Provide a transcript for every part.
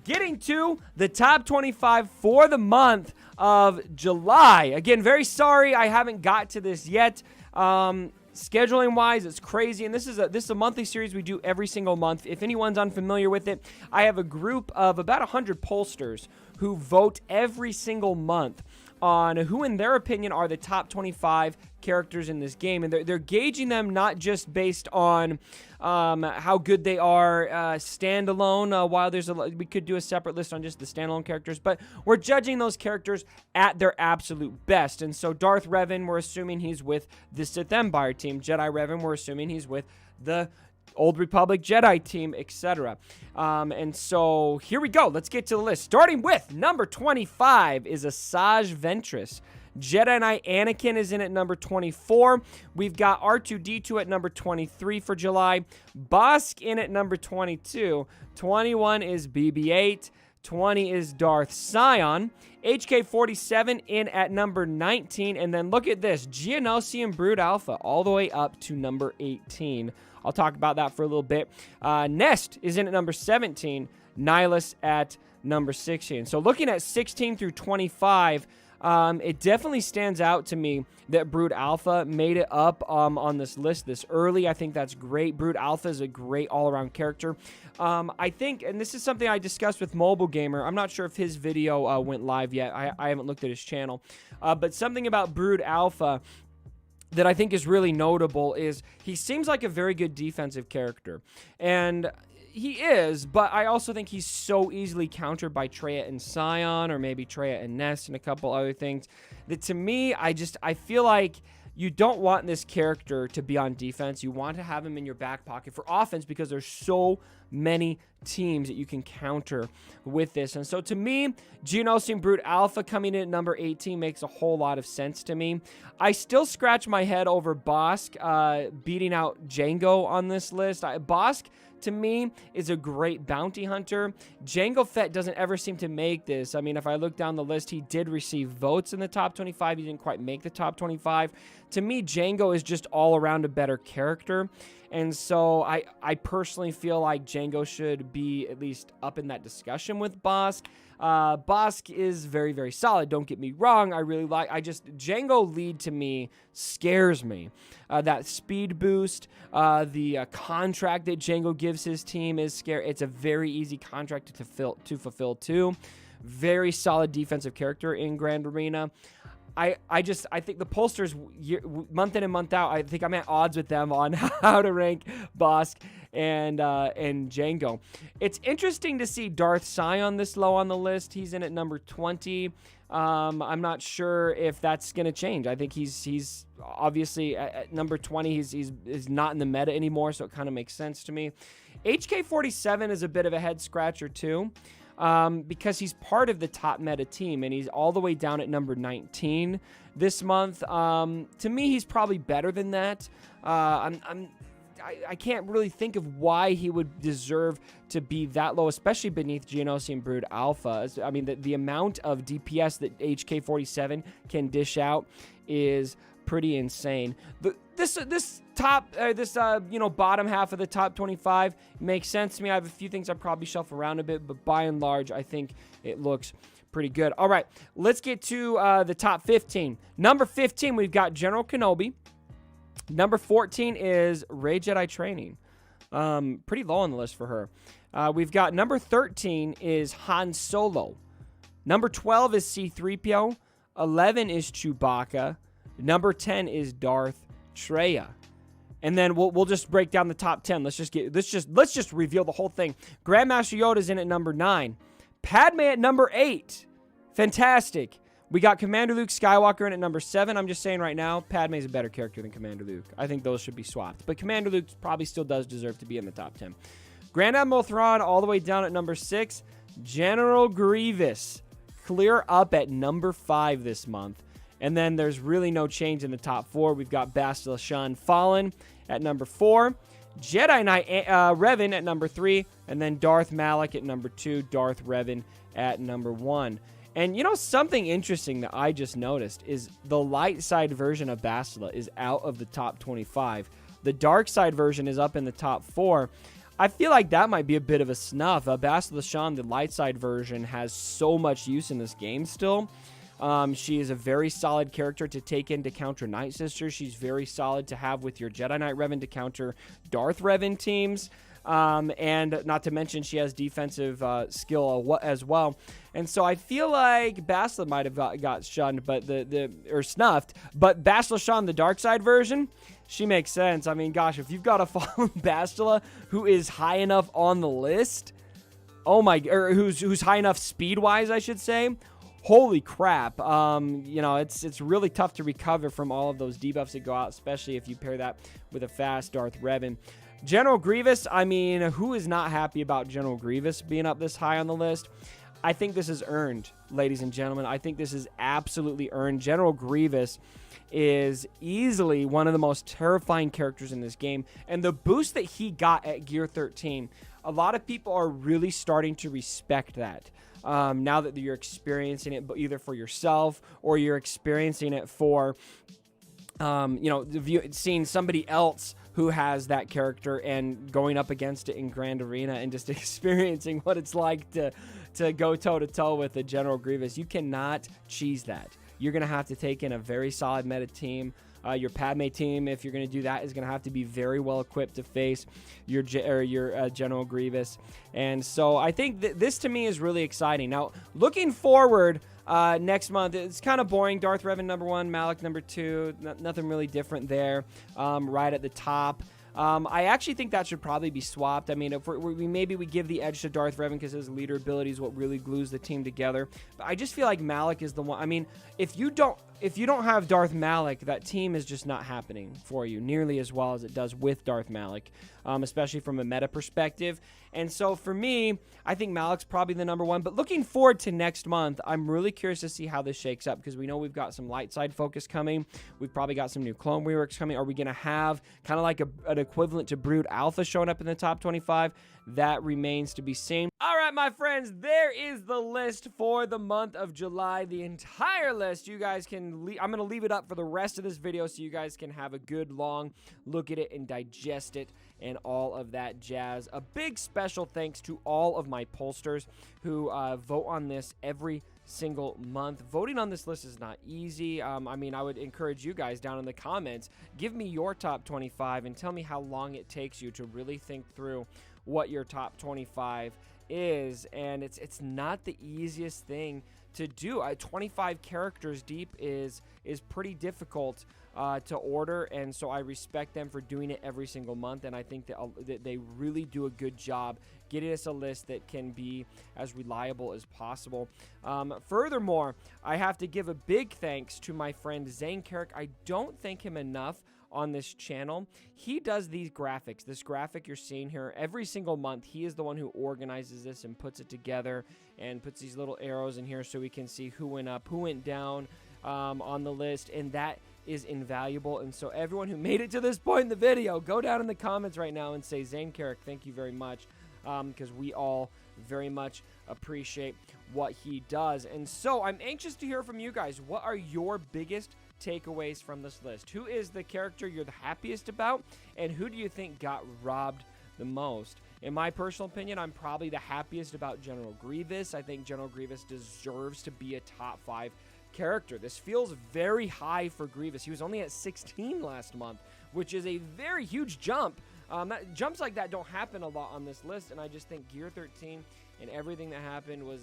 getting to the top 25 for the month of July. Again, very sorry I haven't got to this yet. Scheduling wise, it's crazy, and this is a monthly series we do every single month. If anyone's unfamiliar with it, I have a group of about 100 pollsters who vote every single month on who, in their opinion, are the top 25 characters in this game, and they're gauging them not just based on how good they are standalone. While we could do a separate list on just the standalone characters, but we're judging those characters at their absolute best. And so Darth Revan, we're assuming he's with the Sith Empire team. Jedi Revan, we're assuming he's with the Old Republic Jedi team, etc. And so here we go. Let's get to the list. Starting with number 25 is Asajj Ventress. Jedi Knight Anakin is in at number 24. We've got R2-D2 at number 23 for July. Bossk in at number 22. 21 is BB-8. 20 is Darth Sion. HK-47 in at number 19. And then look at this. Geonosian Brood Alpha all the way up to number 18. I'll talk about that for a little bit. Nest is in at number 17. Nihilus at number 16. So looking at 16 through 25, it definitely stands out to me that Brood Alpha made it up on this list this early. I think that's great. Brood Alpha is a great all-around character. I think, and this is something I discussed with Mobile Gamer. I'm not sure if his video went live yet. I haven't looked at his channel. But something about Brood Alpha that I think is really notable is he seems like a very good defensive character. And he is, but I also think he's so easily countered by Traya and Sion, or maybe Traya and Nest and a couple other things, that to me, I feel like you don't want this character to be on defense. You want to have him in your back pocket for offense because there's so many teams that you can counter with this. And so to me, Geonosian Brood Alpha coming in at number 18 makes a whole lot of sense to me. I still scratch my head over Bossk beating out Jango on this list. Bossk, to me, is a great bounty hunter. Jango Fett doesn't ever seem to make this. I mean, if I look down the list, he did receive votes in the top 25. He didn't quite make the top 25. To me, Jango is just all around a better character. And so I personally feel like Jango should be at least up in that discussion with Bossk. Bossk is very, very solid. Don't get me wrong. Jango lead to me scares me. That speed boost, the contract that Jango gives his team is scary. It's a very easy contract to fulfill too. Very solid defensive character in Grand Arena. I think the pollsters month in and month out, I think I'm at odds with them on how to rank Bossk and Jango. It's interesting to see Darth Sion this low on the list. He's in at number 20. I'm not sure if that's going to change. I think he's obviously at number 20. He's not in the meta anymore, so it kind of makes sense to me. HK-47 is a bit of a head scratcher too. Because he's part of the top meta team, and he's all the way down at number 19 this month. To me, he's probably better than that. I can't really think of why he would deserve to be that low, especially beneath Geonosian Brood Alpha. I mean, the amount of DPS that HK-47 can dish out is pretty insane. This bottom half of the top 25 makes sense to me. I have a few things I probably shuffle around a bit, but by and large, I think it looks pretty good. All right, let's get to the top 15. Number 15, we've got General Kenobi. Number 14 is Rey Jedi Training. Pretty low on the list for her. We've got number 13 is Han Solo. Number 12 is C-3PO. 11 is Chewbacca. Number 10 is Darth Traya. And then we'll just break down the top 10. Let's just reveal the whole thing. Grandmaster Yoda's in at number 9. Padme at number 8. Fantastic. We got Commander Luke Skywalker in at number 7. I'm just saying right now, Padme's a better character than Commander Luke. I think those should be swapped. But Commander Luke probably still does deserve to be in the top 10. Grand Admiral Thrawn all the way down at number 6. General Grievous clear up at number 5 this month. And then there's really no change in the top 4. We've got Bastila Shan Fallen at number 4. Jedi Knight Revan at number 3. And then Darth Malak at number 2. Darth Revan at number 1. And you know, something interesting that I just noticed is the light side version of Bastila is out of the top 25. The dark side version is up in the top 4. I feel like that might be a bit of a snuff. Bastila Shan, the light side version, has so much use in this game still. She is a very solid character to take in to counter Night Sisters. She's very solid to have with your Jedi Knight Revan to counter Darth Revan teams. And not to mention she has defensive skill as well. And so I feel like Bastila might have got shunned, but or snuffed. But Bastila Shan, the dark side version, she makes sense. I mean, gosh, if you've got a fallen Bastila who is high enough on the list, or who's high enough speed-wise, I should say. Holy crap. You know, it's really tough to recover from all of those debuffs that go out, especially if you pair that with a fast Darth Revan. General Grievous, I mean, who is not happy about General Grievous being up this high on the list? I think this is earned, ladies and gentlemen. I think this is absolutely earned. General Grievous is easily one of the most terrifying characters in this game. And the boost that he got at Gear 13, a lot of people are really starting to respect that. Now that you're experiencing it either for yourself or you're experiencing it for, seeing somebody else who has that character and going up against it in Grand Arena and just experiencing what it's like to go toe-to-toe with a General Grievous. You cannot cheese that. You're going to have to take in a very solid meta team. Your Padme team, if you're going to do that, is going to have to be very well equipped to face your General Grievous. And so I think this to me is really exciting. Now, looking forward next month, it's kind of boring. Darth Revan #1, Malak #2, nothing really different there. Right at the top. I actually think that should probably be swapped. I mean, if maybe we give the edge to Darth Revan because his leader ability is what really glues the team together. But I just feel like Malak is the one. I mean, if you don't have Darth Malak, that team is just not happening for you nearly as well as it does with Darth Malak, especially from a meta perspective. And so for me, I think Malak's probably the #1. But looking forward to next month, I'm really curious to see how this shakes up because we know we've got some light side focus coming. We've probably got some new clone reworks coming. Are we going to have kind of like an equivalent to Brood Alpha showing up in the top 25? That remains to be seen. All right, my friends, there is the list for the month of July. The entire list. You guys can I'm going to leave it up for the rest of this video so you guys can have a good long look at it and digest it and all of that jazz. A big special thanks to all of my pollsters who vote on this every single month. Voting on this list is not easy. I mean, I would encourage you guys down in the comments, give me your top 25 and tell me how long it takes you to really think through what your top 25 is. And it's not the easiest thing to do. 25 characters deep is pretty difficult to order, and so I respect them for doing it every single month, and I think that they really do a good job getting us a list that can be as reliable as possible. Furthermore, I have to give a big thanks to my friend Zane Carrick. I don't thank him enough on this channel. He does these graphics. This graphic you're seeing here every single month, he is the one who organizes this and puts it together and puts these little arrows in here so we can see who went up, who went down on the list, and that is invaluable. And so everyone who made it to this point in the video, go down in the comments right now and say, Zane Carrick, thank you very much, because we all very much appreciate what he does. And so I'm anxious to hear from you guys. What are your biggest takeaways from this list? Who is the character you're the happiest about, and who do you think got robbed the most? In my personal opinion, I'm probably the happiest about General Grievous. I think General Grievous deserves to be a top 5 character. This feels very high for Grievous. He was only at 16 last month, which is a very huge jump. Jumps like that don't happen a lot on this list, and I just think Gear 13 and everything that happened was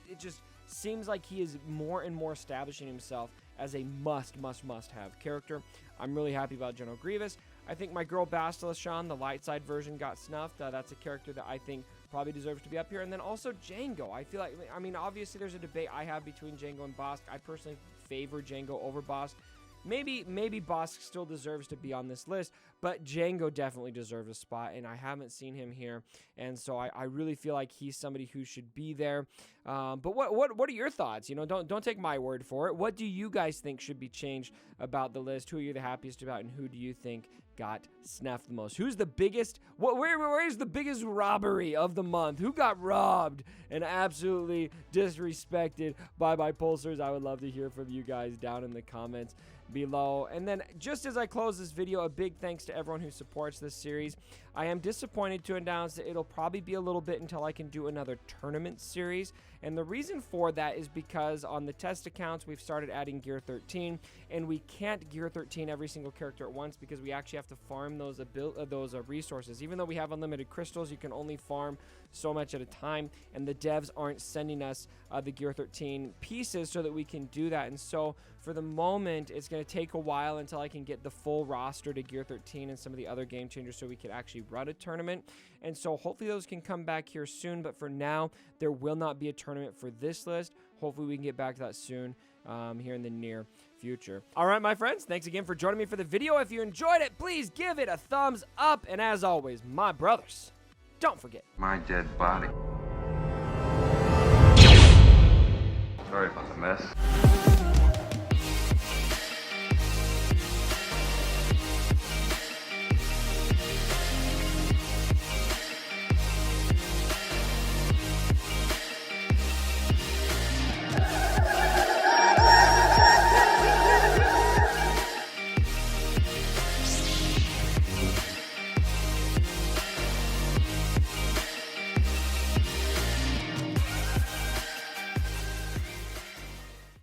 it just seems like he is more and more establishing himself as a must-have character. I'm really happy about General Grievous. I think my girl Bastila Shan, the light side version, got snuffed. That's a character that I think probably deserves to be up here. And then also Jango. I feel like, I mean, obviously there's a debate I have between Jango and Bossk. I personally favor Jango over Bossk. Maybe Bossk still deserves to be on this list, but Jango definitely deserves a spot, and I haven't seen him here, and so I really feel like he's somebody who should be there. But what are your thoughts? You know, don't take my word for it. What do you guys think should be changed about the list? Who are you the happiest about, and who do you think got snuffed the most? Who's the biggest? Where's the biggest robbery of the month? Who got robbed and absolutely disrespected by my pollsters? I would love to hear from you guys down in the comments below. And then just as I close this video, a big thanks to everyone who supports this series. I am disappointed to announce that it'll probably be a little bit until I can do another tournament series. And the reason for that is because on the test accounts, we've started adding Gear 13, and we can't Gear 13 every single character at once because we actually have to farm those resources. Even though we have unlimited crystals, you can only farm so much at a time, and the devs aren't sending us the Gear 13 pieces so that we can do that. And so for the moment, it's going to take a while until I can get the full roster to Gear 13 and some of the other game changers so we can actually run a tournament. And so hopefully those can come back here soon, but for now, there will not be a tournament for this list. Hopefully we can get back to that soon here in the near future. All right, my friends, thanks again for joining me for the video. If you enjoyed it, please give it a thumbs up. And as always, my brothers, don't forget my dead body. Sorry about the mess.